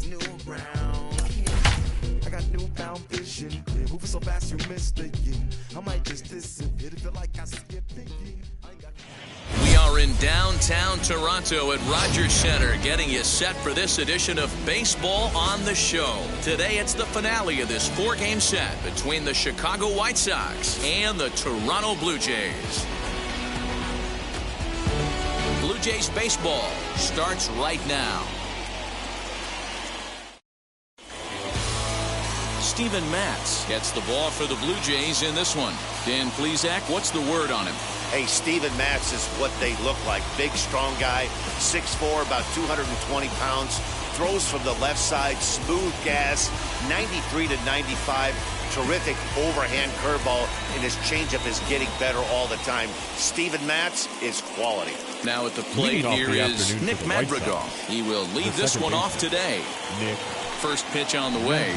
new ground. I got newfound vision. Yeah, moving so fast you missed it. Yeah, I might just disappear. Feel like I skipped it. We are in downtown Toronto at Rogers Centre, getting you set for this edition of Baseball on the Show. Today it's the finale of this four-game set between the Chicago White Sox and the Toronto Blue Jays. Blue Jays baseball starts right now. Steven Matz gets the ball for the Blue Jays in this one. Dan Plesac, what's the word on him? Hey, Steven Matz is what they look like. Big, strong guy, 6'4", about 220 pounds. Throws from the left side, smooth gas, 93 to 95. Terrific overhand curveball, and his changeup is getting better all the time. Steven Matz is quality. Now at the plate here is Nick Madrigal. He will lead this one off today. First pitch on the way.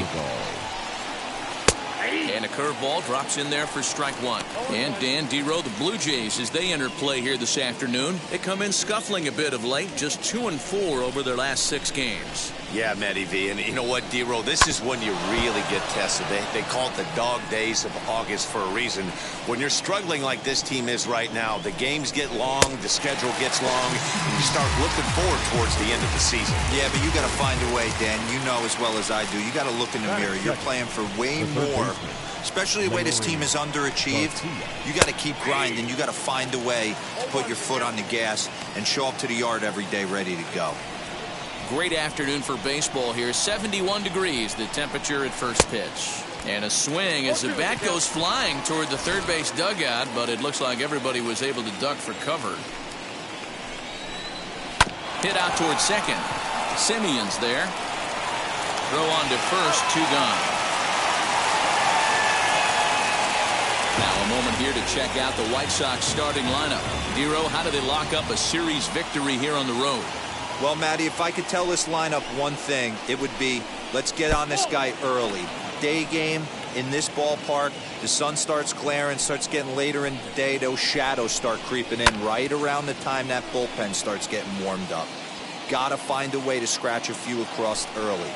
And a curveball drops in there for strike one. And Dan Dero, the Blue Jays, as they enter play here this afternoon, they come in scuffling a bit of late, just 2-4 over their last 6 games. Yeah, Matty V, and you know what, Dero, this is when you really get tested. They call it the dog days of August for a reason. When you're struggling like this team is right now, the games get long, the schedule gets long, and you start looking forward towards the end of the season. Yeah, but you got to find a way, Dan. You know as well as I do. You got to look in the mirror. You're playing for way more. Especially the way this team is underachieved, you got to keep grinding. You got to find a way to put your foot on the gas and show up to the yard every day ready to go. Great afternoon for baseball here. 71 degrees, the temperature at first pitch. And a swing as the bat goes flying toward the third base dugout, but it looks like everybody was able to duck for cover. Hit out towards second. Simeon's there. Throw on to first, 2 gone. Now a moment here to check out the White Sox starting lineup. Dero, how do they lock up a series victory here on the road? Well, Matty, if I could tell this lineup one thing, it would be let's get on this guy early. Day game in this ballpark, the sun starts glaring, starts getting later in the day, those shadows start creeping in right around the time that bullpen starts getting warmed up. Gotta find a way to scratch a few across early.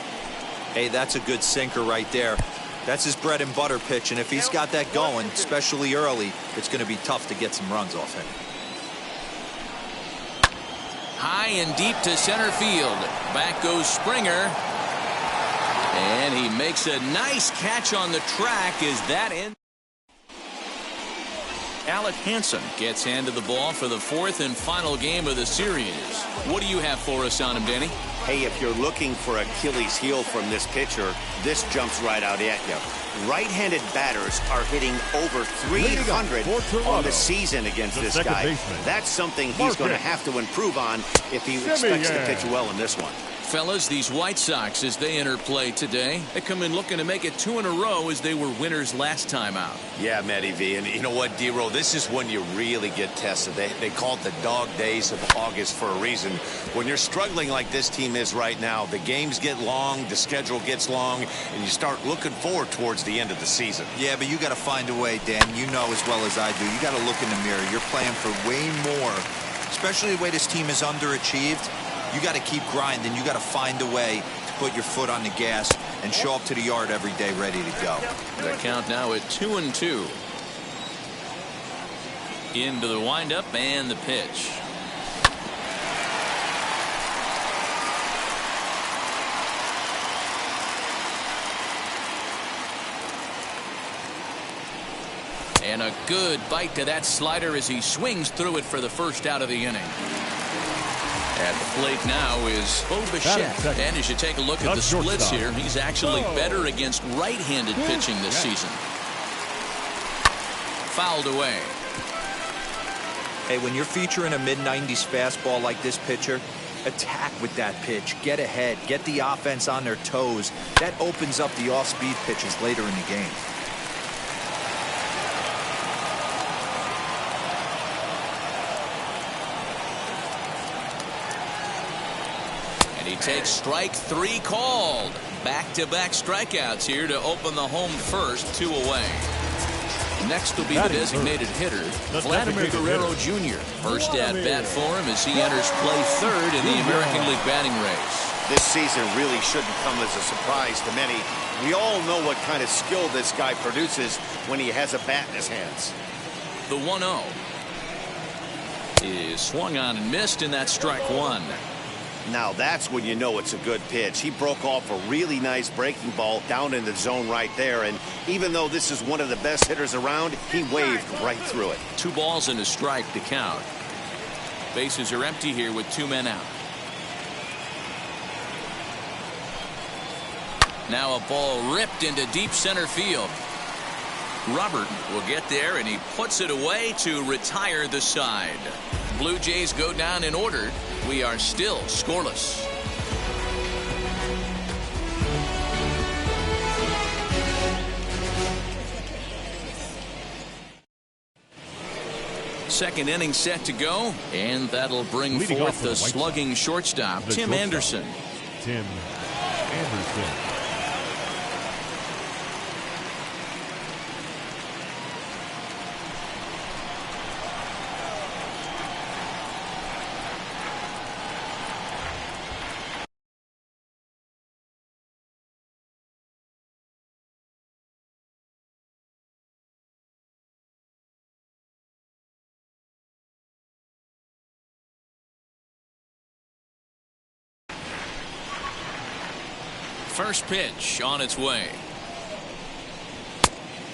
Hey, that's a good sinker right there. That's his bread and butter pitch, and if he's got that going, especially early, it's going to be tough to get some runs off him. High and deep to center field. Back goes Springer. And he makes a nice catch on the track. Is that in? Alec Hansen gets handed the ball for the 4th and final game of the series. What do you have for us on him, Danny? Hey, if you're looking for Achilles heel from this pitcher, this jumps right out at you. Right-handed batters are hitting over 300 on the season against this guy. That's something he's going to have to improve on if he expects to pitch well in this one. Fellas, these White Sox, as they enter play today, they come in looking to make it 2 in a row as they were winners last time out. Yeah, Matty V, and you know what, Dero, this is when you really get tested. They call it the dog days of August for a reason. When you're struggling like this team is right now, the games get long, the schedule gets long, and you start looking forward towards the end of the season. Yeah, but you got to find a way, Dan. You know as well as I do. You got to look in the mirror. You're playing for way more, especially the way this team is underachieved. You got to keep grinding. You got to find a way to put your foot on the gas and show up to the yard every day ready to go. The count now at 2-2. Into the windup and the pitch. And a good bite to that slider as he swings through it for the first out of the inning. At the plate now is Bo Bichette. And as you take a look at the splits here, he's actually better against right-handed pitching this season. Fouled away. Hey, when you're featuring a mid-90s fastball like this pitcher, attack with that pitch. Get ahead. Get the offense on their toes. That opens up the off-speed pitches later in the game. He takes strike 3 called. Back-to-back strikeouts here to open the home first, 2 away. Next will be the designated hitter, Vladimir Guerrero Jr. First at bat for him as he enters play 3rd in the American League batting race. This season really shouldn't come as a surprise to many. We all know what kind of skill this guy produces when he has a bat in his hands. The 1-0 is swung on and missed, and that's strike one. Now that's when you know it's a good pitch. He broke off a really nice breaking ball down in the zone right there, and even though this is one of the best hitters around, he waved right through it. 2 balls and a strike to count. Bases are empty here with 2 men out. Now a ball ripped into deep center field. Robert will get there, and he puts it away to retire the side. Blue Jays go down in order. We are still scoreless. Second inning set to go, and that'll bring forth the slugging shortstop, Tim Anderson. Tim Anderson. First pitch on its way.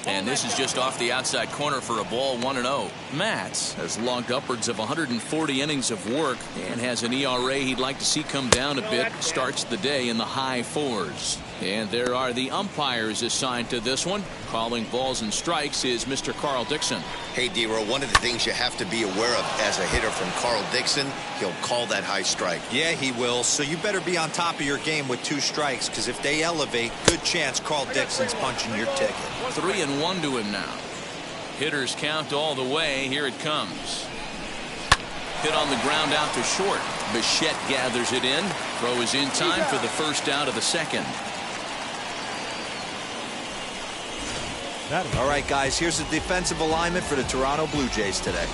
And this is just off the outside corner for a ball, 1-0. Matz has logged upwards of 140 innings of work and has an ERA he'd like to see come down a bit. Starts the day in the high 4s. And there are the umpires assigned to this one. Calling balls and strikes is Mr. Carl Dixon. Hey, D-Row, one of the things you have to be aware of as a hitter from Carl Dixon, he'll call that high strike. Yeah, he will. So you better be on top of your game with 2 strikes, because if they elevate, good chance Carl Dixon's punching your ticket. 3-1 to him now. Hitters count all the way. Here it comes. Hit on the ground out to short. Bichette gathers it in. Throw is in time for the first out of the second. All right, guys, here's the defensive alignment for the Toronto Blue Jays today.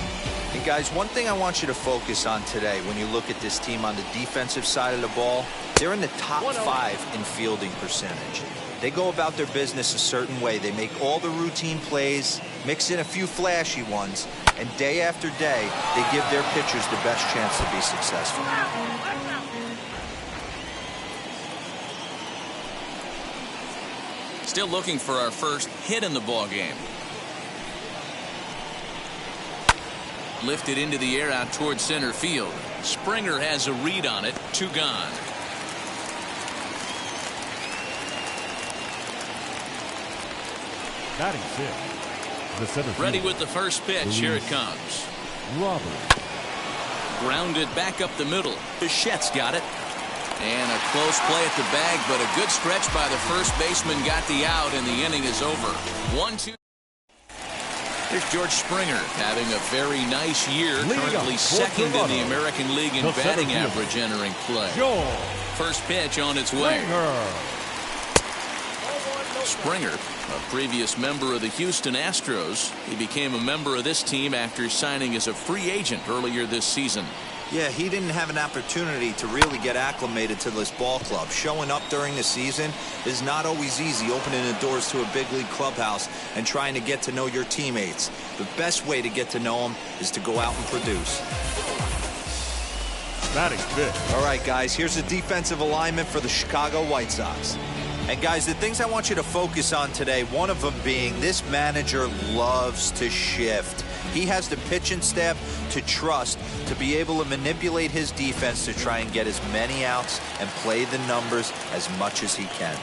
And, guys, one thing I want you to focus on today when you look at this team on the defensive side of the ball, they're in the top 5 in fielding percentage. They go about their business a certain way. They make all the routine plays, mix in a few flashy ones, and day after day, they give their pitchers the best chance to be successful. Still looking for our first hit in the ball game. Lifted into the air out towards center field. Springer has a read on it. 2 gone. Batting 6. The center Ready fielder. with the first pitch. Here it comes. Robert. Grounded back up the middle. Bichette's got it. And a close play at the bag, but a good stretch by the first baseman got the out, and the inning is over. 1-2. Here's George Springer having a very nice year, currently second in the American League in batting average entering play. First pitch on its way. Springer, a previous member of the Houston Astros, he became a member of this team after signing as a free agent earlier this season. Yeah, he didn't have an opportunity to really get acclimated to this ball club. Showing up during the season is not always easy, opening the doors to a big league clubhouse and trying to get to know your teammates. The best way to get to know them is to go out and produce. Batting 5th. All right, guys, here's the defensive alignment for the Chicago White Sox. And, guys, the things I want you to focus on today, one of them being this manager loves to shift. He has the pitching staff to trust to be able to manipulate his defense to try and get as many outs and play the numbers as much as he can.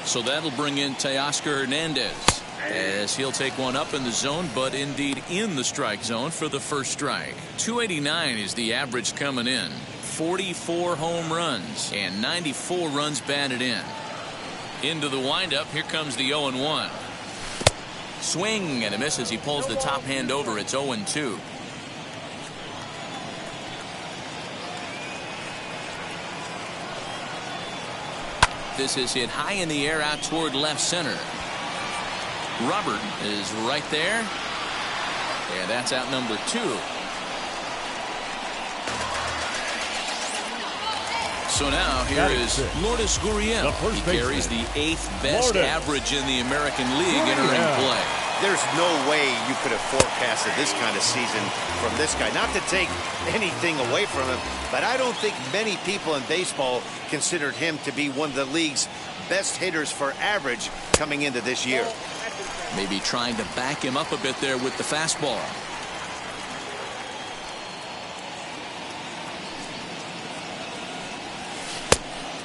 So that'll bring in Teoscar Hernandez as he'll take one up in the zone, but indeed in the strike zone for the first strike. 289 is the average coming in. 44 home runs and 94 runs batted in. Into the windup. Here comes the 0-1. Swing and a miss as he pulls the top hand over. It's 0-2. This is hit high in the air out toward left center. Robert is right there. And that's out number 2. So now here is Lourdes Gurriel. He carries the 8th best average in the American League entering play. There's no way you could have forecasted this kind of season from this guy. Not to take anything away from him, but I don't think many people in baseball considered him to be one of the league's best hitters for average coming into this year. Maybe trying to back him up a bit there with the fastball.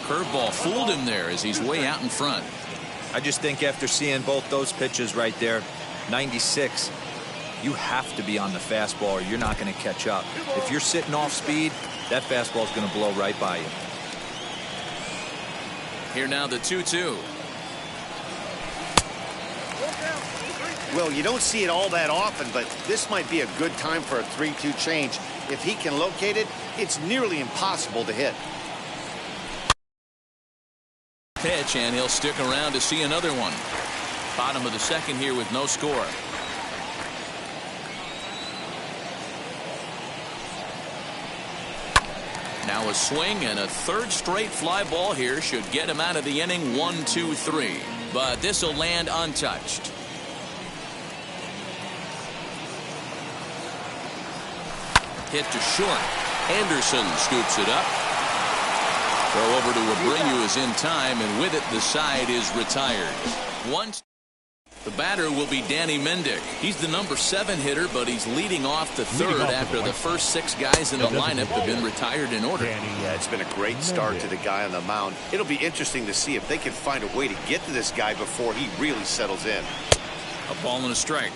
Curveball fooled him there as he's way out in front. I just think after seeing both those pitches right there, 96, you have to be on the fastball or you're not going to catch up. If you're sitting off speed, that fastball is going to blow right by you. Here now the 2-2. Well, you don't see it all that often, but this might be a good time for a 3-2 change. If he can locate it, it's nearly impossible to hit. Pitch, and he'll stick around to see another one. Bottom of the second here with no score. Now a swing and a third straight fly ball here should get him out of the inning. 1-2-3, but this will land untouched. Hit to short. Anderson scoops it up. Throw over to Abreu is in time, and with it the side is retired. The batter will be Danny Mendick. He's the number 7 hitter, but he's leading off the third after the first 6 guys in the lineup have been retired in order. Yeah, it's been a great start to the guy on the mound. It'll be interesting to see if they can find a way to get to this guy before he really settles in. A ball and a strike.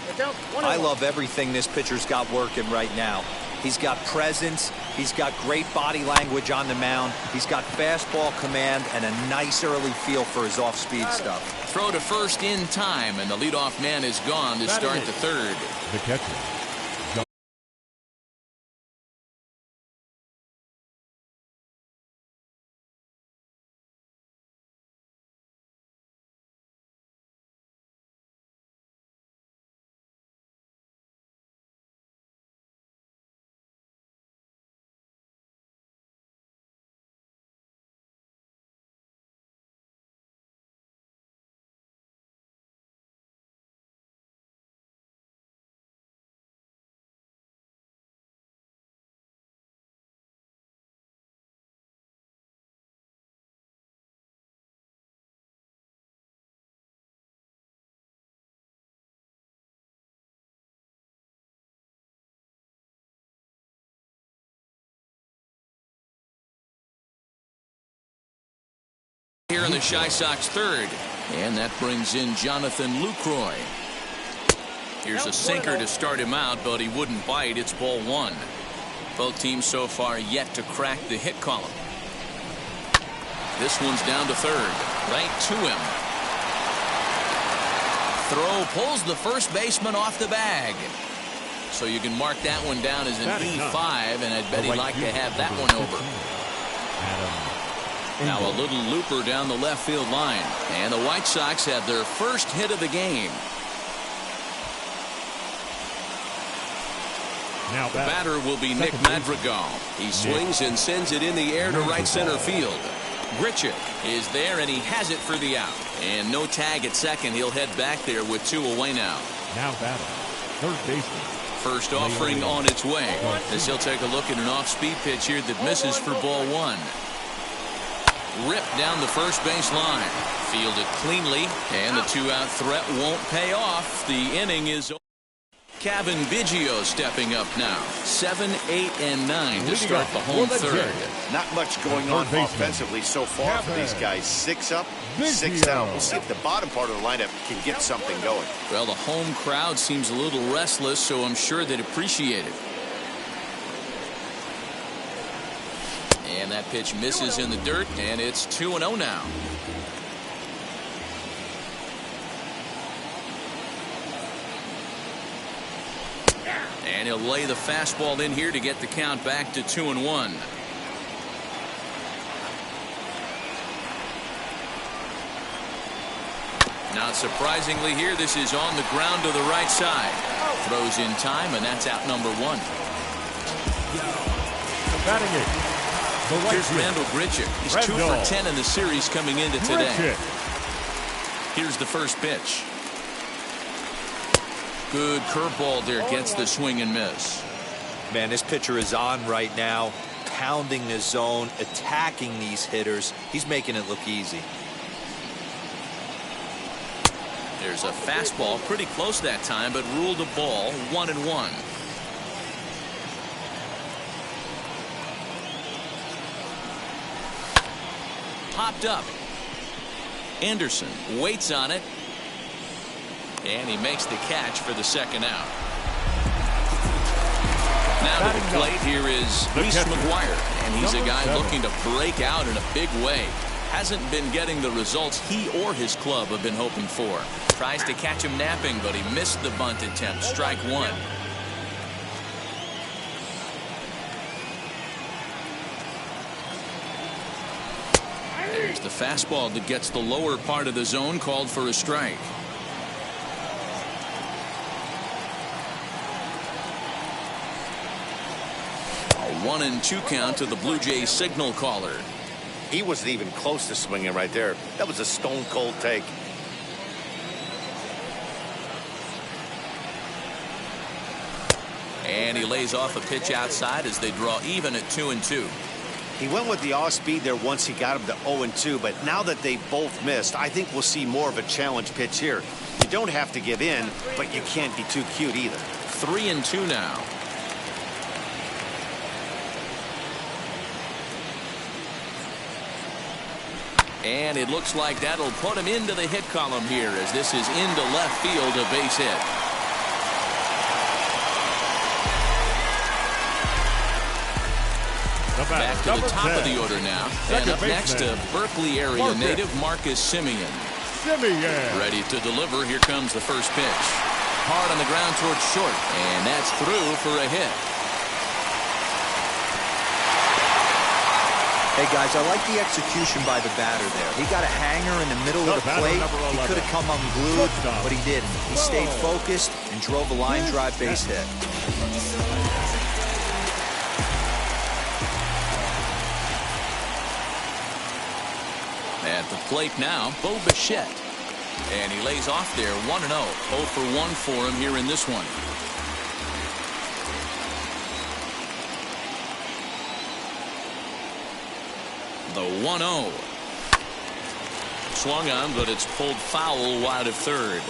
I love everything this pitcher's got working right now. He's got presence. He's got great body language on the mound. He's got fastball command and a nice early feel for his off-speed stuff. Throw to first in time, and the leadoff man is gone to start the third. The catcher. Here in the Chi Sox third, and that brings in Jonathan Lucroy. Here's a sinker to start him out, but he wouldn't bite. It's ball 1. Both teams so far yet to crack the hit column. This one's down to third, right to him. Throw pulls the first baseman off the bag. So you can mark that one down as an E5, and I'd bet he'd like to have that one over. Now a little looper down the left field line, and the White Sox have their first hit of the game. Now the batter will be Nick Madrigal. He swings and sends it in the air to right center field. Grichuk is there, and he has it for the out. And no tag at second. He'll head back there with 2 away now. Now batting, third baseman. First offering on its way, as he'll take a look at an off-speed pitch here that misses for ball 1. Ripped down the first base line. Fielded cleanly, and the 2-out threat won't pay off. The inning is over. Kevin Biggio stepping up now. 7, 8, and 9 to start the home third. Not much going on offensively so far for these guys. 6 up, 6 down. We'll see if the bottom part of the lineup can get something going. Well, the home crowd seems a little restless, so I'm sure they'd appreciate it. And that pitch misses in the dirt, and it's 2-0 now. And he'll lay the fastball in here to get the count back to 2-1. Not surprisingly here, this is on the ground to the right side. Throws in time, and that's out number 1. Batting it, Here's Randall Grichuk. He's 2 for 10 in the series coming into today. Here's the first pitch. Good curveball there, gets the swing and miss. Man, this pitcher is on right now, pounding the zone, attacking these hitters. He's making it look easy. There's a fastball pretty close that time, but ruled a ball, 1-1. Popped up. Anderson waits on it. And he makes the catch for the second out. Now to the plate, here is Reese McGuire. And he's a guy looking to break out in a big way. Hasn't been getting the results he or his club have been hoping for. Tries to catch him napping, but he missed the bunt attempt. Strike one. There's the fastball that gets the lower part of the zone, called for a strike. A 1-2 count to the Blue Jays signal caller. He wasn't even close to swinging right there. That was a stone cold take. And he lays off a pitch outside as they draw even at 2-2. He went with the off speed there once he got him to 0-2, but now that they both missed, I think we'll see more of a challenge pitch here. You don't have to give in, but you can't be too cute either. 3-2 now. And it looks like that'll put him into the hit column here, as this is into left field, a base hit. Back to the top of the order now. And up next, a Berkeley area native, Marcus Simeon. Ready to deliver. Here comes the first pitch. Hard on the ground towards short. And that's through for a hit. Hey, guys, I like the execution by the batter there. He got a hanger in the middle of the plate. He could have come unglued, but he didn't. He stayed focused and drove a line drive base hit. At the plate now, Bo Bichette. And he lays off there, 1-0. 0 for 1 for him here in this one. The 1-0. Swung on, but it's pulled foul wide of third.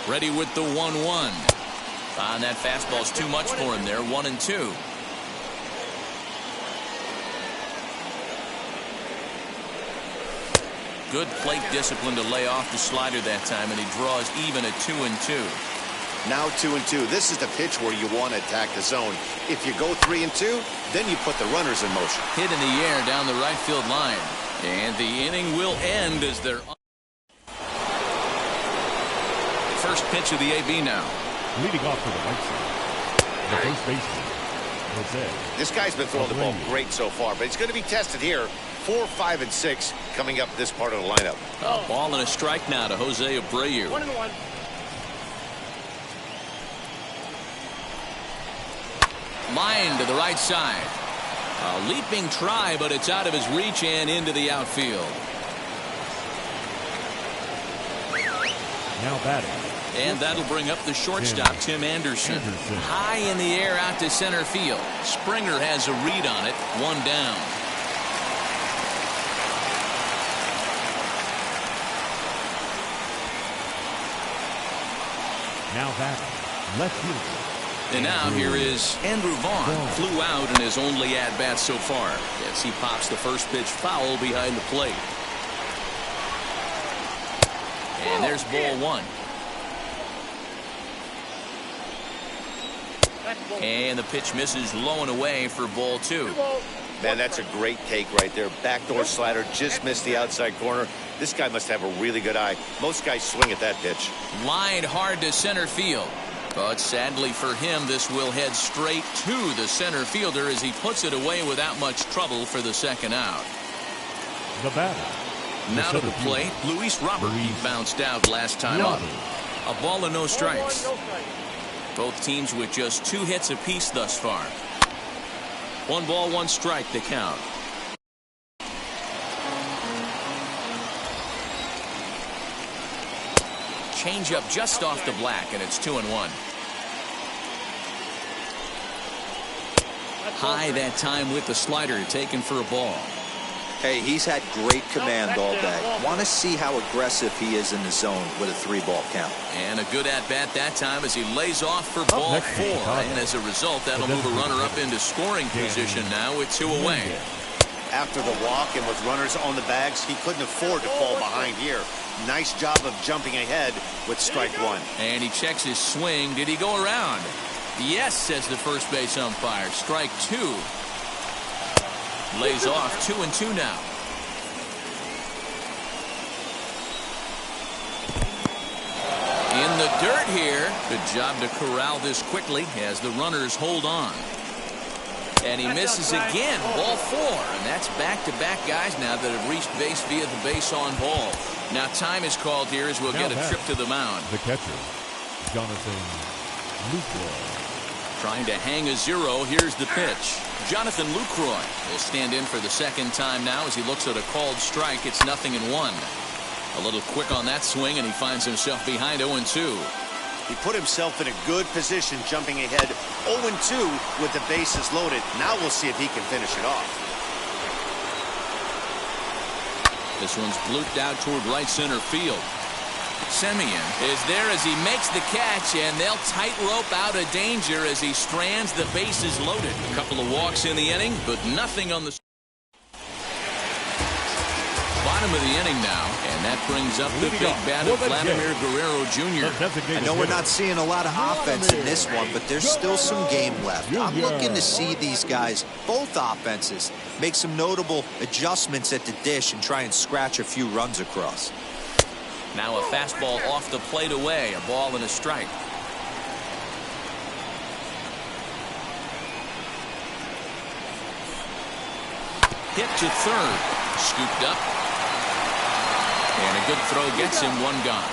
Ready with the 1-1. And that fastball's too much for him there, 1-2. Good plate discipline to lay off the slider that time, and he draws even at 2-2. Now 2-2. This is the pitch where you want to attack the zone. If you go 3-2, then you put the runners in motion. Hit in the air down the right field line. And the inning will end as they're first pitch of the AB now. Leading off to the right side, the first baseman, Jose. This guy's been throwing the ball great so far, but he's going to be tested here. 4, 5, and 6 coming up this part of the lineup. A ball and a strike now to Jose Abreu. 1-1. Line to the right side. A leaping try, but it's out of his reach and into the outfield. Now batting. And that'll bring up the shortstop, Tim Anderson. High in the air out to center field. Springer has a read on it. 1 down. Now batting, left fielder. And now here is Andrew Vaughn. Flew out in his only at-bat so far. As he pops the first pitch foul behind the plate. And there's ball 1. And the pitch misses low and away for ball 2. Man, that's a great take right there. Backdoor slider, just missed the outside corner. This guy must have a really good eye. Most guys swing at that pitch. Lined hard to center field. But sadly for him, this will head straight to the center fielder as he puts it away without much trouble for the second out. The batter. Now to the plate, Luis Robert. He bounced out last time up. A ball and no strikes. Both teams with just 2 hits apiece thus far. 1 ball, 1 strike to count. Change up just off the black, and it's 2-1. High that time with the slider, taken for a ball. Hey, he's had great command all day. Want to see how aggressive he is in the zone with a 3-ball count. And a good at-bat that time as he lays off for ball 4. And as a result, that'll move a runner up into scoring position now with 2 away. After the walk and with runners on the bags, he couldn't afford to fall behind here. Nice job of jumping ahead with strike 1. And he checks his swing. Did he go around? Yes, says the first base umpire. Strike 2. Lays off 2-2 now. In the dirt here. Good job to corral this quickly as the runners hold on. And he misses again. Ball 4. And that's back-to-back guys now that have reached base via the base on ball. Now time is called here as we'll get a trip to the mound. The catcher, Jonathan Lucroy. Trying to hang a 0. Here's the pitch. Jonathan Lucroy will stand in for the second time now as he looks at a called strike. It's 0-1. A little quick on that swing, and he finds himself behind 0-2. He put himself in a good position, jumping ahead 0-2 with the bases loaded. Now we'll see if he can finish it off. This one's blooped out toward right center field. Semien is there as he makes the catch, and they'll tightrope out of danger as he strands the bases loaded. A couple of walks in the inning, but nothing on the bottom of the inning now, and that brings up the big bat of Vladimir Guerrero Jr. I know we're not seeing a lot of offense in this one, but there's still some game left. I'm looking to see these guys, both offenses, make some notable adjustments at the dish and try and scratch a few runs across. Now a fastball off the plate away, a ball and a strike. Hit to third, scooped up. And a good throw gets him 1 gone.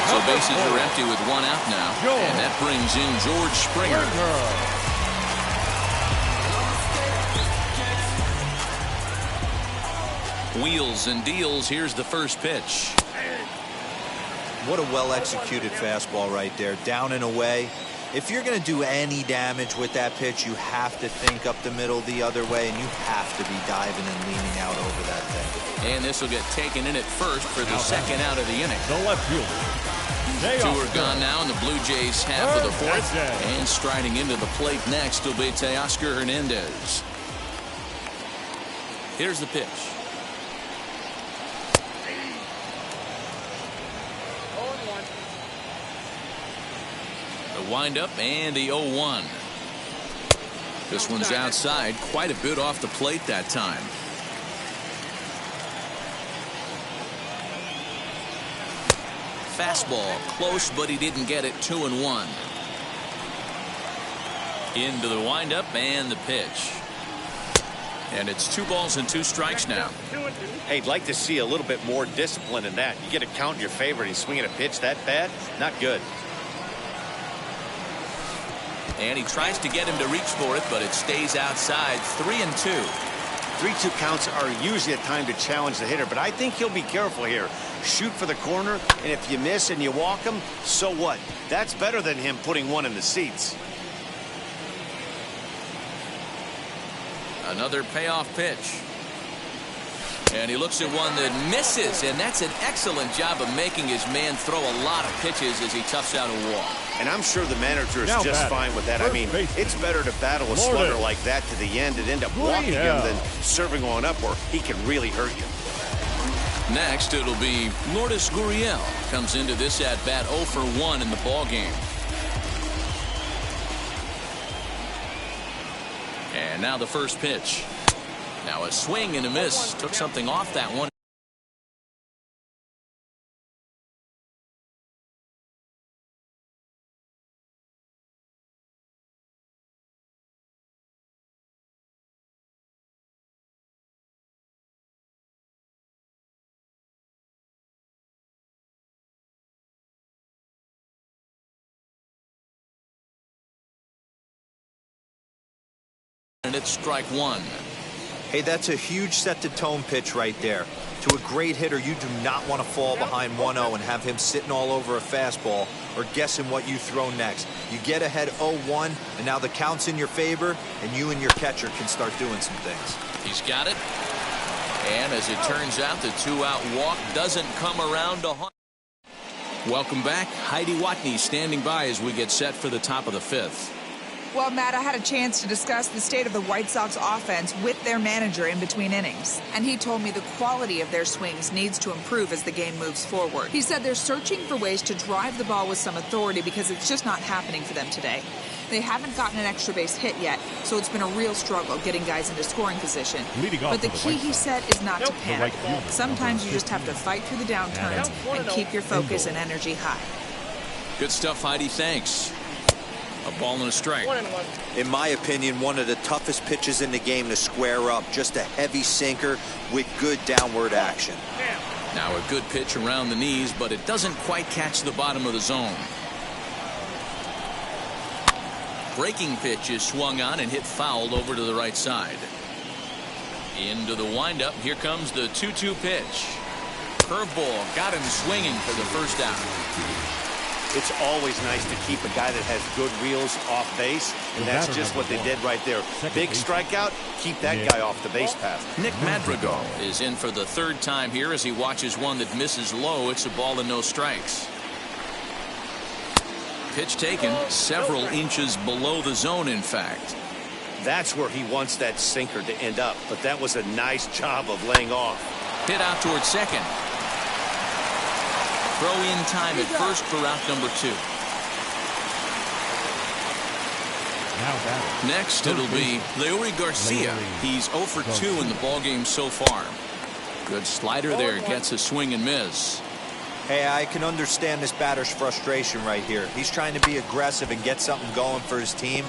So bases are empty with 1 out now. And that brings in George Springer. Wheels and deals. Here's the first pitch. What a well-executed fastball right there. Down and away. If you're going to do any damage with that pitch, you have to think up the middle the other way, and you have to be diving and leaning out over that thing. And this will get taken in at first for the second out of the inning. The left fielder. 2 are gone now, and the Blue Jays half of the 4th. And striding into the plate next will be Teoscar Hernandez. Here's the pitch. The windup and the 0-1. This one's outside, quite a bit off the plate that time. Fastball close, but he didn't get it. 2-1. Into the windup and the pitch. And it's 2 balls and 2 strikes now. Hey, I'd like to see a little bit more discipline in that. You get a count in your favor and he's swinging a pitch that bad. Not good. And he tries to get him to reach for it, but it stays outside. 3-2. 3-2 counts are usually a time to challenge the hitter, but I think he'll be careful here. Shoot for the corner, and if you miss and you walk him, so what? That's better than him putting 1 in the seats. Another payoff pitch. And he looks at one that misses, and that's an excellent job of making his man throw a lot of pitches as he toughs out a walk. And I'm sure the manager is just fine with that. I mean, it's better to battle a slugger like that to the end and end up walking him than serving one up where he can really hurt you. Next, it'll be Lourdes Gurriel. Comes into this at-bat 0 for 1 in the ballgame. And now the first pitch. Now a swing and a miss. Took something off that one. and it's strike one. Hey, that's a huge set-the-tone pitch right there. To a great hitter, you do not want to fall behind 1-0 and have him sitting all over a fastball or guessing what you throw next. You get ahead 0-1, and now the count's in your favor, and you and your catcher can start doing some things. He's got it. And as it turns out, the two-out walk doesn't come around to haunt. Welcome back. Heidi Watney standing by as we get set for the top of the fifth. Well, Matt, I had a chance to discuss the state of the White Sox offense with their manager in between innings. And he told me the quality of their swings needs to improve as the game moves forward. He said they're searching for ways to drive the ball with some authority because it's just not happening for them today. They haven't gotten an extra base hit yet, so it's been a real struggle getting guys into scoring position. But the key, he said, is not to panic. Sometimes you just have to fight through the downturns and keep your focus and energy high. Good stuff, Heidi. Thanks. A ball and a strike. In my opinion, one of the toughest pitches in the game to square up. Just a heavy sinker with good downward action. Now a good pitch around the knees, but it doesn't quite catch the bottom of the zone. Breaking pitch is swung on and hit fouled over to the right side. Into the windup. Here comes the 2-2 pitch. Curveball got him swinging for the first out. It's always nice to keep a guy that has good wheels off base, and that's just what they did right there. Big strikeout, keep that guy off the base path. Nick Madrigal is in for the third time here as he watches one that misses low. It's a ball and no strikes. Pitch taken several inches below the zone, in fact. That's where he wants that sinker to end up, but that was a nice job of laying off. Hit out towards second. Throw in time at first for out number 2. Next it'll be Leury Garcia. He's 0 for 2 in the ballgame so far. Good slider there, gets a swing and miss. Hey, I can understand this batter's frustration right here. He's trying to be aggressive and get something going for his team.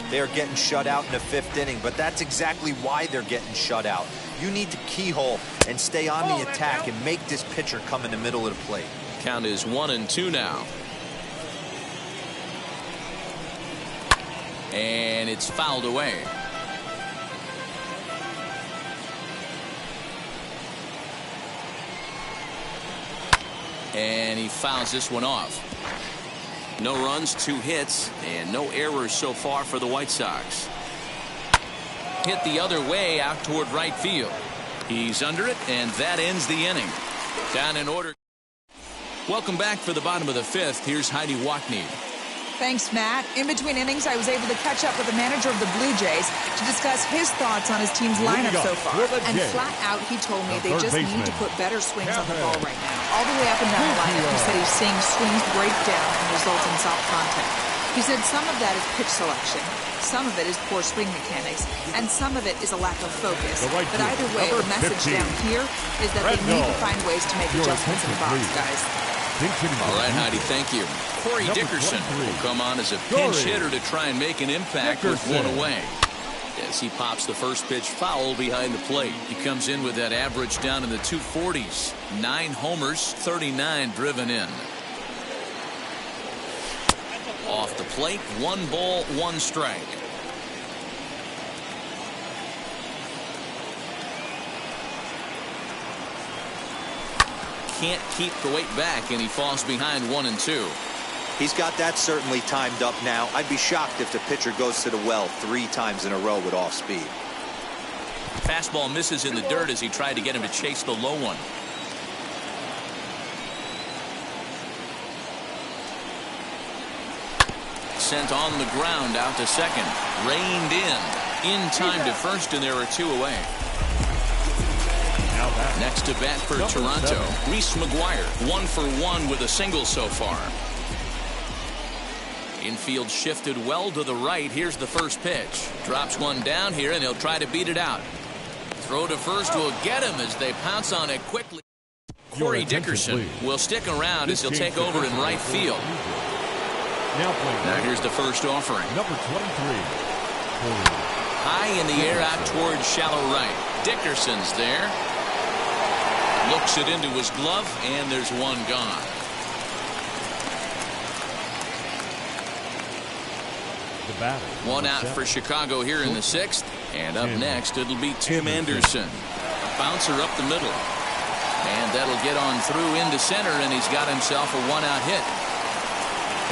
They are getting shut out in the 5th inning, but that's exactly why they're getting shut out. You need to keyhole and stay on the attack and make this pitcher come in the middle of the plate. Count is 1-2 now. And it's fouled away. And he fouls this one off. No runs, 2 hits, and no errors so far for the White Sox. Hit the other way out toward right field. He's under it, and that ends the inning. Down in order. Welcome back for the bottom of the 5th. Here's Heidi Watney. Thanks, Matt. In between innings, I was able to catch up with the manager of the Blue Jays to discuss his thoughts on his team's lineup so far. And flat out, he told me they just need to put better swings on the ball right now. All the way up and down the lineup, he said he's seeing swings break down and result in soft contact. He said some of that is pitch selection, some of it is poor swing mechanics, and some of it is a lack of focus. But either way, the message down here is that they need to find ways to make adjustments in the box, guys. All right, Heidi, thank you. Corey Dickerson will come on as a pinch hitter to try and make an impact with one away. As he pops the first pitch foul behind the plate. He comes in with that average down in the 240s. 9 homers, 39 driven in. Off the plate, 1 ball, 1 strike. Can't keep the weight back, and he falls behind 1-2. He's got that certainly timed up now. I'd be shocked if the pitcher goes to the well 3 times in a row with off speed. Fastball misses in the dirt as he tried to get him to chase the low one. Sent on the ground out to second. Reined in time to first, and there are 2 away. Next to bat for Toronto, Reese McGuire, 1 for 1 with a single so far. Infield shifted well to the right. Here's the first pitch. Drops one down here, and he'll try to beat it out. Throw to first will get him as they pounce on it quickly. Corey Dickerson will stick around as he'll take over in right field. Now here's the first offering. Number 23. High in the air out towards shallow right. Dickerson's there. Looks it into his glove, and there's 1 gone. The batter. 1 out for Chicago here in the 6th. And up next, it'll be Tim Anderson. A bouncer up the middle. And that'll get on through into center, and he's got himself a one-out hit.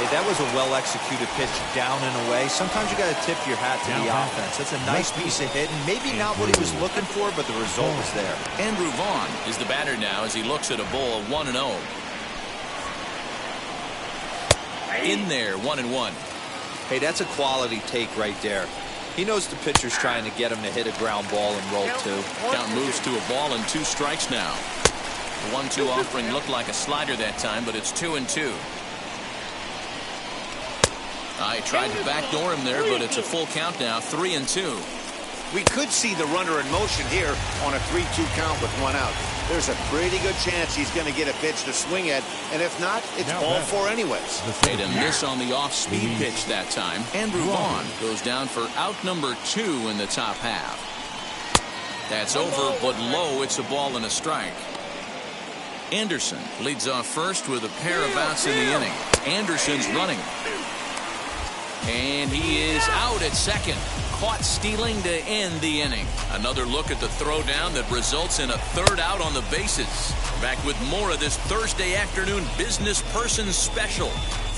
Hey, that was a well-executed pitch down and away. Sometimes you got to tip your hat to the offense. That's a nice piece of hitting. Maybe not what he was looking for, but the result was there. Andrew Vaughn is the batter now as he looks at a ball 1-0. In there, 1-1. Hey, that's a quality take right there. He knows the pitcher's trying to get him to hit a ground ball and roll two. Count moves to a ball and 2 strikes now. The 1-2 offering looked like a slider that time, but it's 2-2. I tried to backdoor him there, but it's a full count now, 3-2. We could see the runner in motion here on a 3-2 count with 1 out. There's a pretty good chance he's going to get a pitch to swing at, and if not, it's ball 4 anyways. Made a miss on the off-speed pitch that time. Andrew Vaughn goes down for out number 2 in the top half. That's over, but low. It's a ball and a strike. Anderson leads off first with a pair of outs in the inning. Anderson's running. And he is out at second. Caught stealing to end the inning. Another look at the throwdown that results in a 3rd out on the bases. Back with more of this Thursday afternoon business person special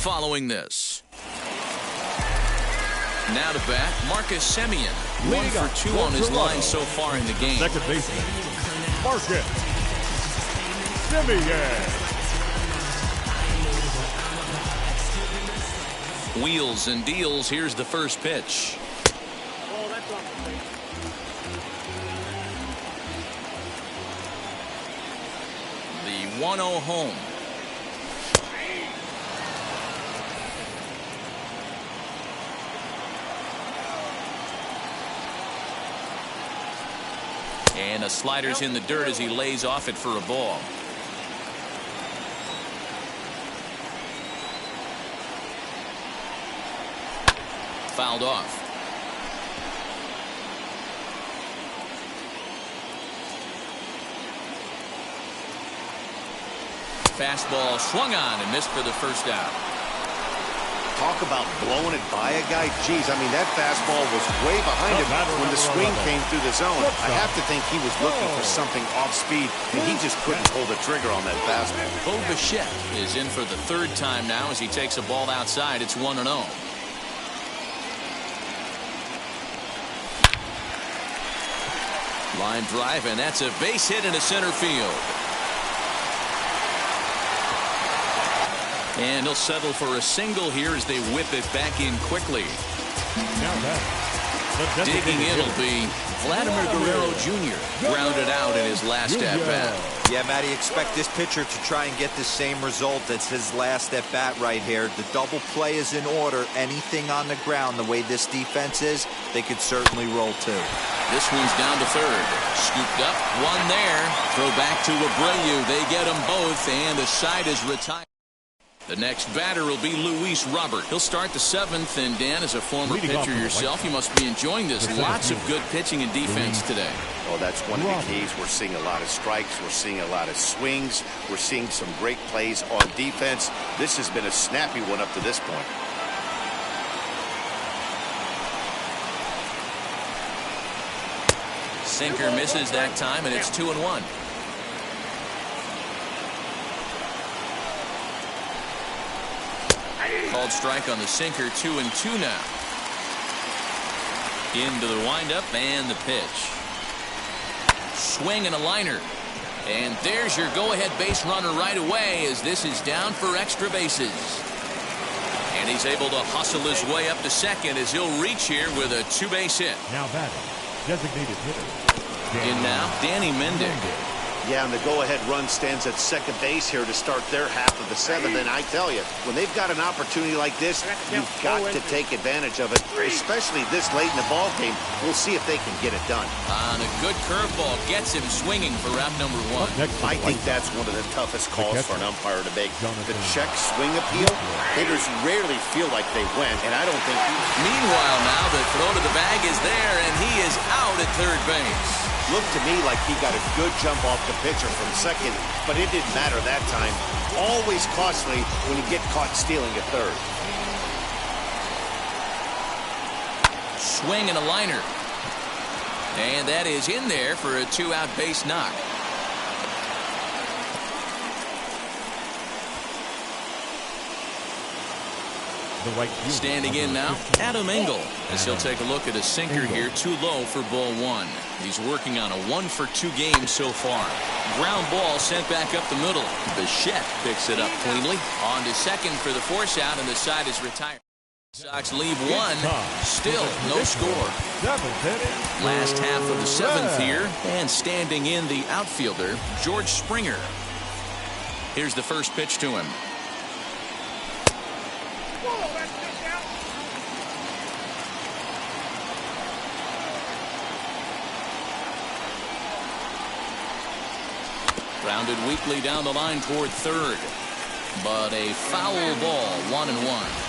following this. Now to bat, Marcus Semien. 1 for 2 on his line so far in the game. Second baseman, Marcus Semien. Wheels and deals. Here's the first pitch. The 1-0 home. And a slider's in the dirt as he lays off it for a ball. Fouled off. Fastball swung on and missed for the first out. Talk about blowing it by a guy. Geez, I mean, that fastball was way behind him when the swing came through the zone. I have to think he was looking for something off speed, and he just couldn't pull the trigger on that fastball. Bo Bichette is in for the 3rd time now as he takes a ball outside. It's 1-0. Line drive, and that's a base hit into center field. And he'll settle for a single here as they whip it back in quickly. Digging in will be Vladimir Guerrero Jr. grounded out in his last at-bat. Yeah, Matty, expect this pitcher to try and get the same result as his last at-bat right here. The double play is in order. Anything on the ground, the way this defense is, they could certainly roll 2. This one's down to 3rd. Scooped up, 1 there. Throw back to Abreu. They get them both, and the side is retired. The next batter will be Luis Robert. He'll start the 7th, and Dan, as a former pitcher yourself, you must be enjoying this. Lots of good pitching and defense today. Well, that's one of the keys. We're seeing a lot of strikes. We're seeing a lot of swings. We're seeing some great plays on defense. This has been a snappy one up to this point. Sinker misses that time, and it's 2-1. Called strike on the sinker, 2-2 now. Into the windup and the pitch. Swing and a liner. And there's your go-ahead base runner right away as this is down for extra bases. And he's able to hustle his way up to second as he'll reach here with a 2-base hit. Now batting, designated hitter. In now, Danny Mendick. Yeah, and the go-ahead run stands at second base here to start their half of the 7th. And I tell you, when they've got an opportunity like this, you've got to take advantage of it, especially this late in the ball game. We'll see if they can get it done. On a good curveball, gets him swinging for out number 1. I think that's one of the toughest calls for an umpire to make. The check swing appeal, hitters rarely feel like they went, and I don't think Meanwhile, now the throw to the bag is there, and he is out at 3rd base. Looked to me like he got a good jump off the pitcher from second, but it didn't matter that time. Always costly when you get caught stealing at 3rd. Swing and a liner. And that is in there for a 2-out base knock. Standing in now, Adam Engel, as he'll take a look at a sinker here, too low for ball 1. He's working on a 1-for-2 game so far. Ground ball sent back up the middle. Bichette picks it up cleanly. On to second for the force out, and the side is retired. Sox leave one. Still no score. Last half of the 7th here, and standing in the outfielder, George Springer. Here's the first pitch to him. Grounded weakly down the line toward third. But a foul ball, 1-1.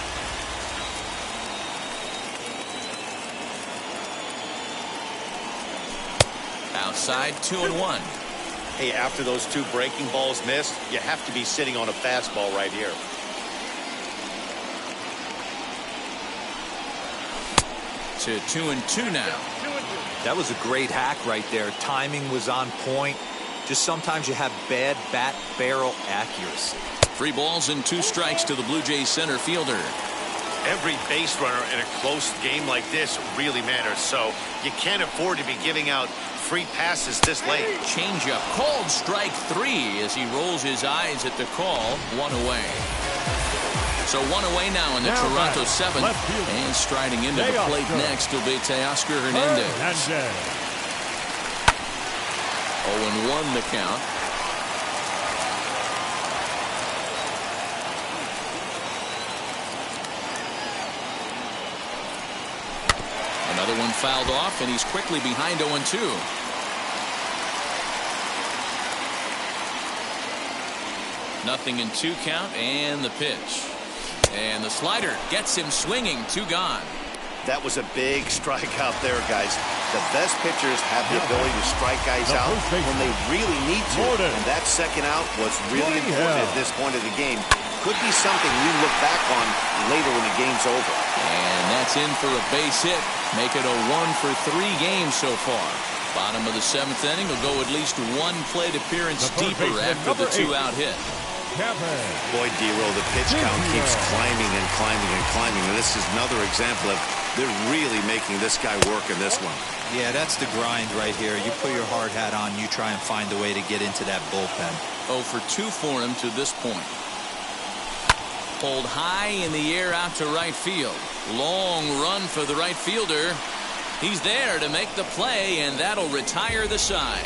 Outside, 2-1. Hey, after those 2 breaking balls missed, you have to be sitting on a fastball right here. To 2-2 now. That was a great hack right there. Timing was on point. Just sometimes you have bad bat barrel accuracy. 3 balls and 2 strikes to the Blue Jays center fielder. Every base runner in a close game like this really matters, so you can't afford to be giving out free passes this late. Changeup called strike 3 as he rolls his eyes at the call. 1 away. So 1 away now in the Toronto 7th. And striding into the plate next will be Teoscar Hernandez. 0-1 the count. Another one fouled off, and he's quickly behind 0-2. Nothing in 2 count, and the pitch. And the slider gets him swinging. 2 gone. That was a big strikeout there, guys. The best pitchers have the ability to strike guys out when they really need to. And that second out was really important at this point of the game. Could be something you look back on later when the game's over. And that's in for a base hit. Make it a 1-for-3 game so far. Bottom of the 7th inning will go at least 1 plate appearance deeper after the 2-out hit. Boy, D-Roll, the pitch count keeps climbing and climbing and climbing. And this is another example of they're really making this guy work in this one. Yeah, that's the grind right here. You put your hard hat on, you try and find a way to get into that bullpen. 0-for-2 for him to this point. Pulled high in the air out to right field. Long run for the right fielder. He's there to make the play, and that'll retire the side.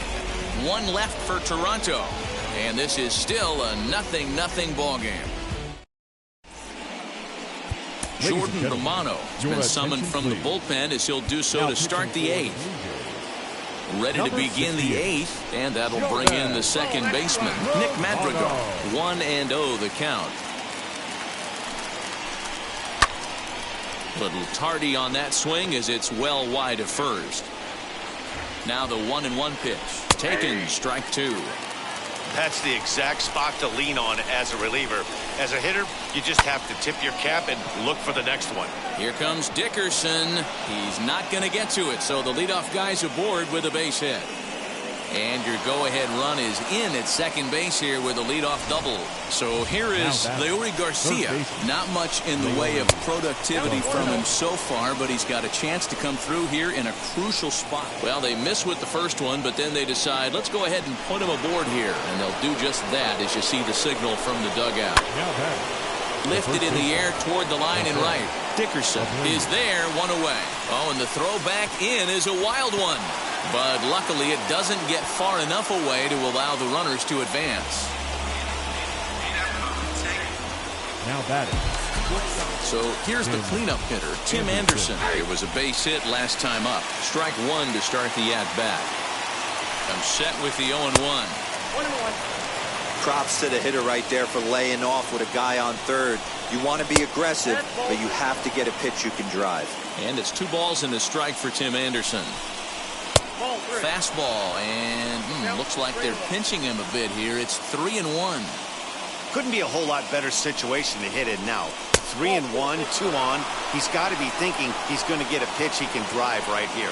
1 left for Toronto. And this is still a 0-0 ball game. Jordan Romano has been summoned from the bullpen as he'll do so to start the 8th. Ready to begin the 8th, and that'll bring in the second baseman, Nick Madrigal. 1-0 the count. Little tardy on that swing as it's well wide of first. Now the 1-1 pitch. Taken, strike 2. That's the exact spot to lean on as a reliever. As a hitter, you just have to tip your cap and look for the next one. Here comes Dickerson. He's not going to get to it, so the leadoff guy's aboard with a base hit. And your go-ahead run is in at second base here with a leadoff double. So here is Leury Garcia. Not much in the way of productivity from him so far, but he's got a chance to come through here in a crucial spot. Well, they miss with the first one, but then they decide, let's go ahead and put him aboard here. And they'll do just that as you see the signal from the dugout. Lifted in the air toward the line and right. Dickerson is there, 1 away. Oh, and the throw back in is a wild one. But luckily it doesn't get far enough away to allow the runners to advance. Now batting. So here's the cleanup hitter, Tim Anderson. It was a base hit last time up. Strike 1 to start the at-bat. I'm set with the 0-1. Props to the hitter right there for laying off with a guy on third. You want to be aggressive, but you have to get a pitch you can drive. And it's 2 balls and a strike for Tim Anderson. Fastball, and looks like they're pinching him a bit here. It's 3-1. Couldn't be a whole lot better situation to hit it now. 3-1, 2 on. He's got to be thinking he's going to get a pitch he can drive right here.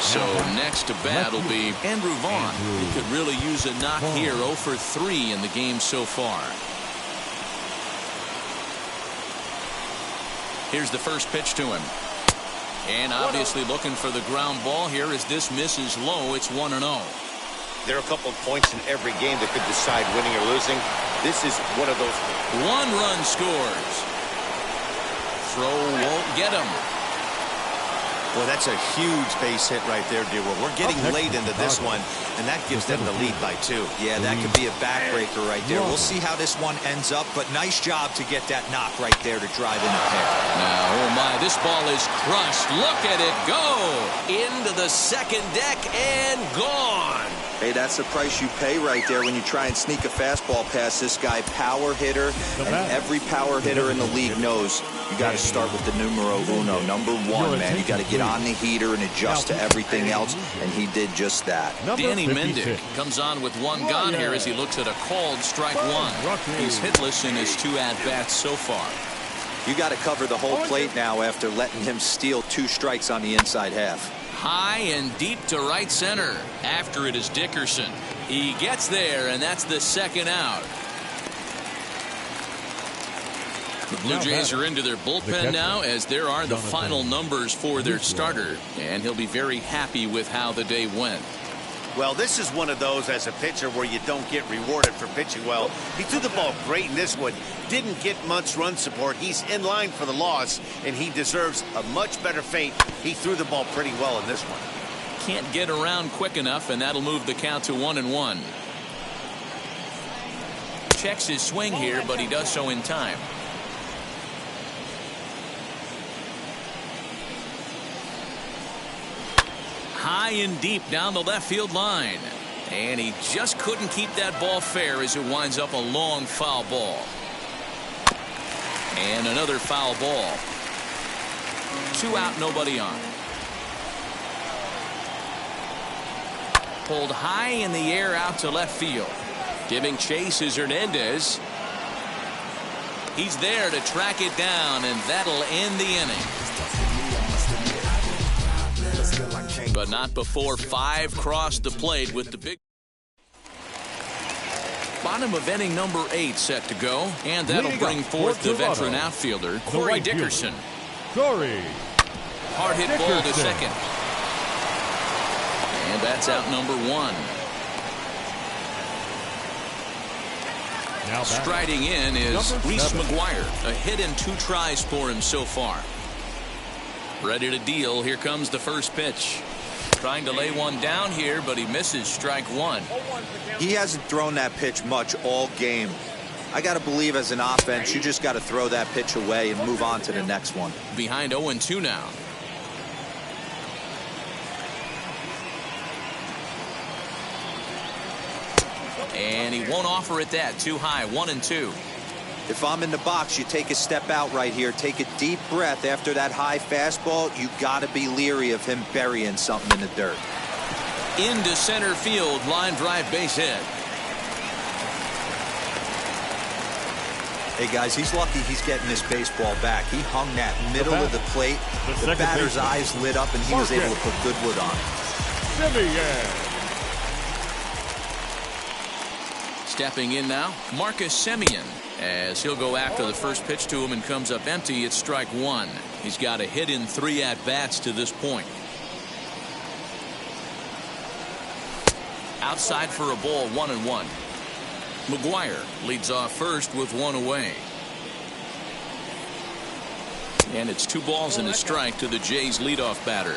So next to bat will be Andrew Vaughn. He could really use a knock here. 0 for 3 in the game so far. Here's the first pitch to him. And obviously looking for the ground ball here as this misses low. It's 1-0. There are a couple of points in every game that could decide winning or losing. This is one of those. 1 run scores. Throw won't get him. Well, that's a huge base hit right there, Dewar. We're getting late into this one, and that gives them the lead by 2. Yeah, that could be a backbreaker right there. We'll see how this one ends up, but nice job to get that knock right there to drive in a pair. Now, oh my, this ball is crushed. Look at it go. Into the second deck and gone. Hey, that's the price you pay right there when you try and sneak a fastball past this guy. Power hitter, and every power hitter in the league knows you got to start with the numero uno, number 1, man. You got to get on the heater and adjust to everything else, and he did just that. Danny Mendick comes on with 1 gone here as he looks at a called strike 1. He's hitless in his 2 at-bats so far. You got to cover the whole plate now after letting him steal 2 strikes on the inside half. High and deep to right center. After it is Dickerson. He gets there, and that's the second out. The Blue Jays are into their bullpen now, as there are the final numbers for their starter, and he'll be very happy with how the day went. Well, this is one of those as a pitcher where you don't get rewarded for pitching well. He threw the ball great in this one. Didn't get much run support. He's in line for the loss, and he deserves a much better fate. He threw the ball pretty well in this one. Can't get around quick enough, and that'll move the count to 1-1. Checks his swing here, but he does so in time. High and deep down the left field line. And he just couldn't keep that ball fair as it winds up a long foul ball. And another foul ball. 2 out, nobody on. Pulled high in the air out to left field. Giving chase is Hernandez. He's there to track it down, and that'll end the inning. But not before 5 crossed the plate with the big. Bottom of inning number 8 set to go, and that'll bring forth the veteran outfielder, Corey Dickerson. Corey. Hard hit ball to second. And that's out number 1. Now striding in is Reese McGuire. A hit and 2 tries for him so far. Ready to deal. Here comes the first pitch. Trying to lay one down here, but he misses strike 1. He hasn't thrown that pitch much all game. I got to believe as an offense, you just got to throw that pitch away and move on to the next one. Behind 0-2 now. And he won't offer it that. Too high. 1-2. If I'm in the box, you take a step out right here. Take a deep breath after that high fastball. You got to be leery of him burying something in the dirt. Into center field. Line drive base hit. Hey, guys, he's lucky he's getting this baseball back. He hung that middle of the plate. The batter's eyes lit up, and he was able to put good wood on it. Stepping in now, Marcus Semien, as he'll go after the first pitch to him and comes up empty. It's strike 1. He's got a hit in 3 at-bats to this point. Outside for a ball, 1-1. McGuire leads off first with 1 away. And it's 2 balls and a strike to the Jays leadoff batter.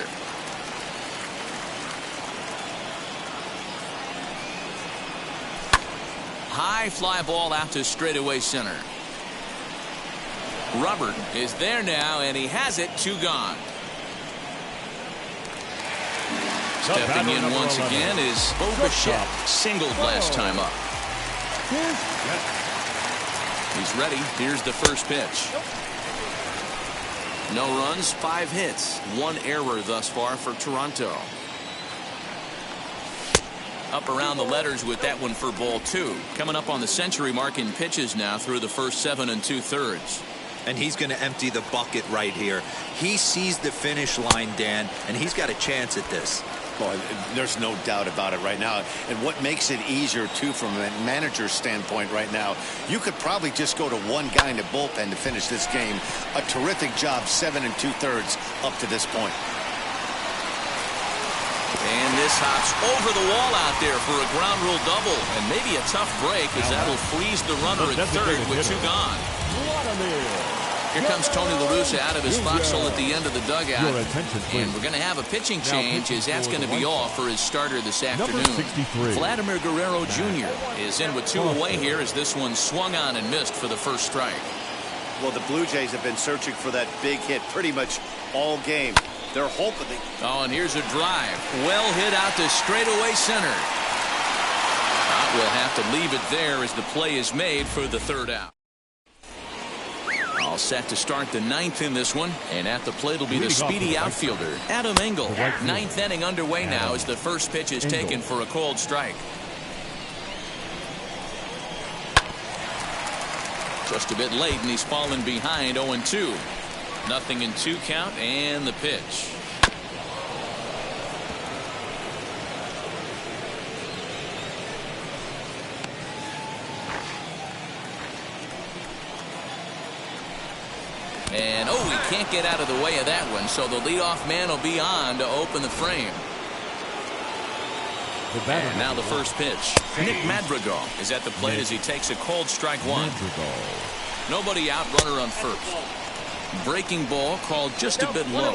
High fly ball out to straightaway center. Robert is there now, and he has it. 2 gone. Stepping in once again is Bo Bichette. Singled last time up. He's ready. Here's the first pitch. No runs, 5 hits, 1 error thus far for Toronto. Up around the letters with that one for ball 2. Coming up on the century mark in pitches now through the first 7 2/3. And he's going to empty the bucket right here. He sees the finish line, Dan, and he's got a chance at this. Boy, there's no doubt about it right now. And what makes it easier, too, from a manager's standpoint right now, you could probably just go to one guy in the bullpen to finish this game. A terrific job, 7 2/3 up to this point. And this hops over the wall out there for a ground rule double. And maybe a tough break, as that'll freeze the runner at third with 2 gone. Here comes Tony La Russa out of his foxhole at the end of the dugout. And we're going to have a pitching change, as that's going to be all for his starter this afternoon. Vladimir Guerrero Jr. is in with 2 away here, as this one swung on and missed for the first strike. Well, the Blue Jays have been searching for that big hit pretty much all game. They're hoping they... Oh, and here's a drive. Well hit out to straightaway center. We'll have to leave it there as the play is made for the 3rd out. All set to start the 9th in this one, and at the plate will be the speedy outfielder, Adam Engel. 9th inning underway now as the first pitch is taken for a called strike. Just a bit late, and he's fallen behind 0-2. Nothing in 2 count, and the pitch. And, oh, he can't get out of the way of that one, so the leadoff man will be on to open the frame. And now the first pitch. Nick Madrigal is at the plate as he takes a called strike 1. Nobody out, runner on first. Breaking ball called just a bit low.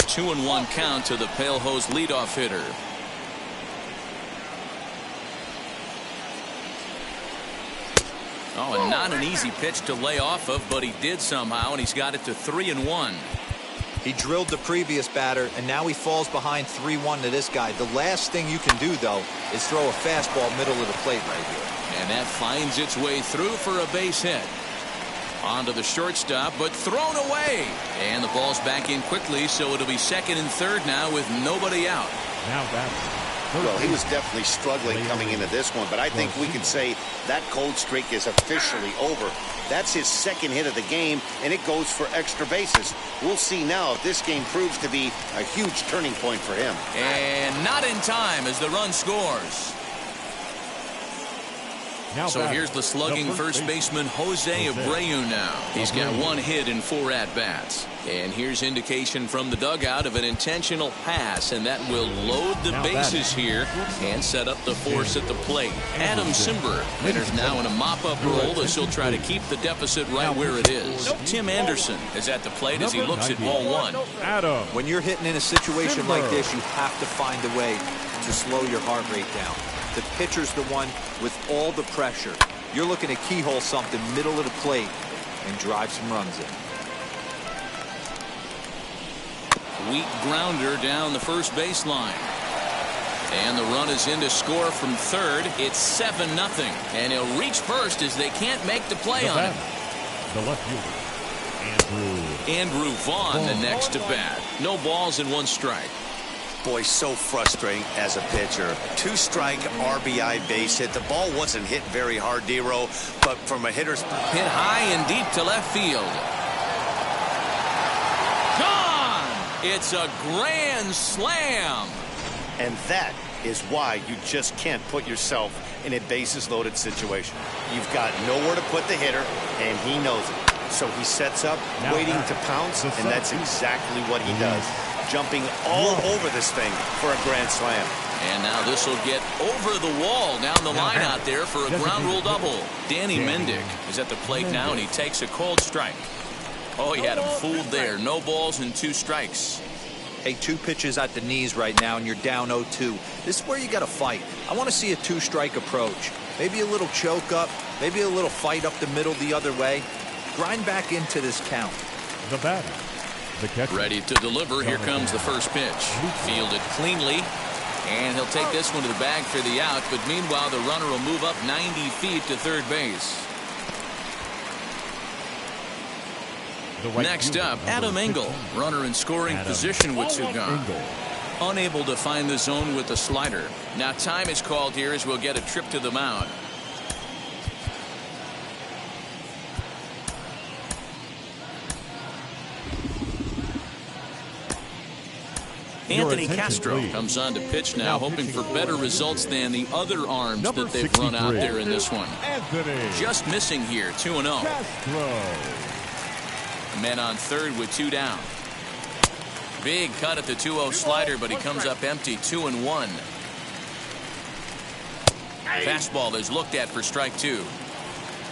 2-1 count to the Pale Hose leadoff hitter. Oh, and not an easy pitch to lay off of, but he did somehow, and he's got it to 3-1. He drilled the previous batter, and now he falls behind 3-1 to this guy. The last thing you can do, though, is throw a fastball middle of the plate right here. And that finds its way through for a base hit. Onto the shortstop, but thrown away. And the ball's back in quickly, so it'll be 2nd and 3rd now with nobody out. Now that's... Well, he was definitely struggling coming into this one, but I think we can say that cold streak is officially over. That's his 2nd hit of the game, and it goes for extra bases. We'll see now if this game proves to be a huge turning point for him. And not in time as the run scores. So here's the slugging first baseman Jose Abreu now. He's got 1 hit in 4 at-bats. And here's indication from the dugout of an intentional pass, and that will load the bases here and set up the force at the plate. Adam Simber enters now in a mop-up role as he'll try to keep the deficit right where it is. Tim Anderson is at the plate as he looks at ball 1. Adam. When you're hitting in a situation like this, you have to find a way to slow your heart rate down. The pitcher's the one with all the pressure. You're looking to keyhole something middle of the plate and drive some runs in. Weak grounder down the first baseline. And the run is in to score from 3rd. It's 7-0. And he'll reach first as they can't make the play on him. The left fielder, Andrew Vaughn, the next to bat. No balls and 1 strike. Boy, so frustrating as a pitcher. 2-strike RBI base hit. The ball wasn't hit very hard, D-Row, but from a hitter's... Hit high and deep to left field. Gone! It's a grand slam. And that is why you just can't put yourself in a bases-loaded situation. You've got nowhere to put the hitter, and he knows it. So he sets up, waiting to pounce, and that's exactly what he does. Jumping all over this thing for a grand slam. And now this will get over the wall down the line out there for a ground rule double. Danny Mendick is at the plate now, and he takes a cold strike. Oh, he had him fooled there. No balls and 2 strikes. Hey, 2 pitches at the knees right now, and you're down 0-2. This is where you got to fight. I want to see a 2-strike approach. Maybe a little choke up, maybe a little fight up the middle the other way. Grind back into this count. The batter. Ready to deliver. Here comes the first pitch. Fielded cleanly. And he'll take this one to the bag for the out. But meanwhile, the runner will move up 90 feet to 3rd base. Next up, Adam Engel. Runner in scoring position with 2 gone. Unable to find the zone with the slider. Now time is called here as we'll get a trip to the mound. Anthony Castro comes on to pitch now, hoping for better results than the other arms that they've run out there in this one. Just missing here, 2-0. Men on third with 2 down. Big cut at the 2-0 slider, but he comes up empty, 2-1. Fastball is looked at for strike 2.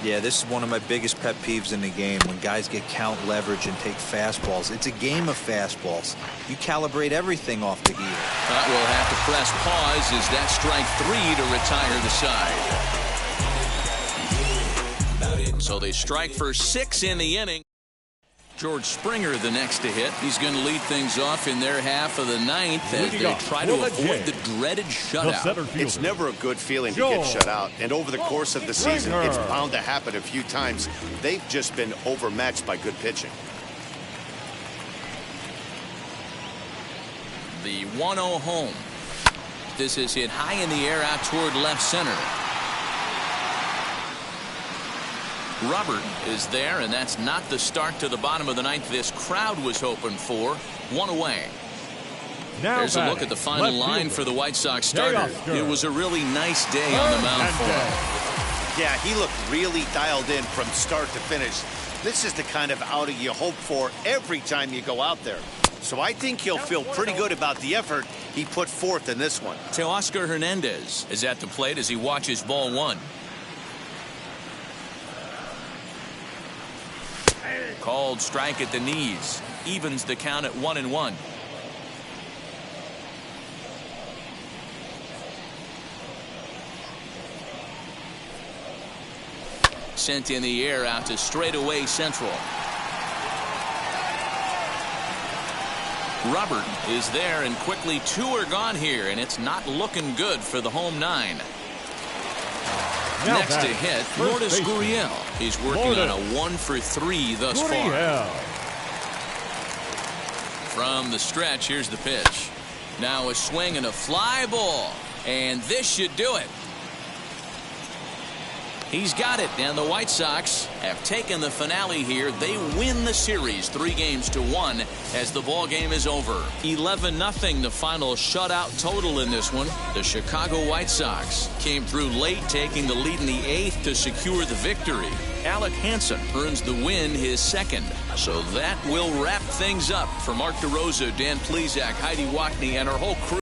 Yeah, this is one of my biggest pet peeves in the game, when guys get count leverage and take fastballs. It's a game of fastballs. You calibrate everything off the heel. But we'll have to press pause as that strike 3 to retire the side. So they strike for 6 in the inning. George Springer the next to hit. He's going to lead things off in their half of the 9th as they try to avoid the dreaded shutout. It's never a good feeling to get shut out, and over the course of the season, it's bound to happen a few times. They've just been overmatched by good pitching. The 1-0 home. This is hit high in the air out toward left center. Robert is there, and that's not the start to the bottom of the 9th this crowd was hoping for. 1 away. There's a look at the final line for the White Sox starter. It was a really nice day on the mound for him. Yeah, he looked really dialed in from start to finish. This is the kind of outing you hope for every time you go out there. So I think he'll feel pretty good about the effort he put forth in this one. Teoscar Hernandez is at the plate as he watches ball 1. Called strike at the knees. Evens the count at 1-1. Sent in the air out to straightaway central. Robert is there, and quickly 2 are gone here, and it's not looking good for the home 9. Next to hit, Lourdes Gurriel. He's working on a 1-for-3 thus far. From the stretch, here's the pitch. Now a swing and a fly ball, and this should do it. He's got it, and the White Sox have taken the finale here. They win the series 3-1 as the ball game is over. 11-0 the final shutout total in this one. The Chicago White Sox came through late, taking the lead in the 8th to secure the victory. Alec Hansen earns the win, his 2nd. So that will wrap things up. For Mark DeRosa, Dan Plesac, Heidi Wackney, and our whole crew.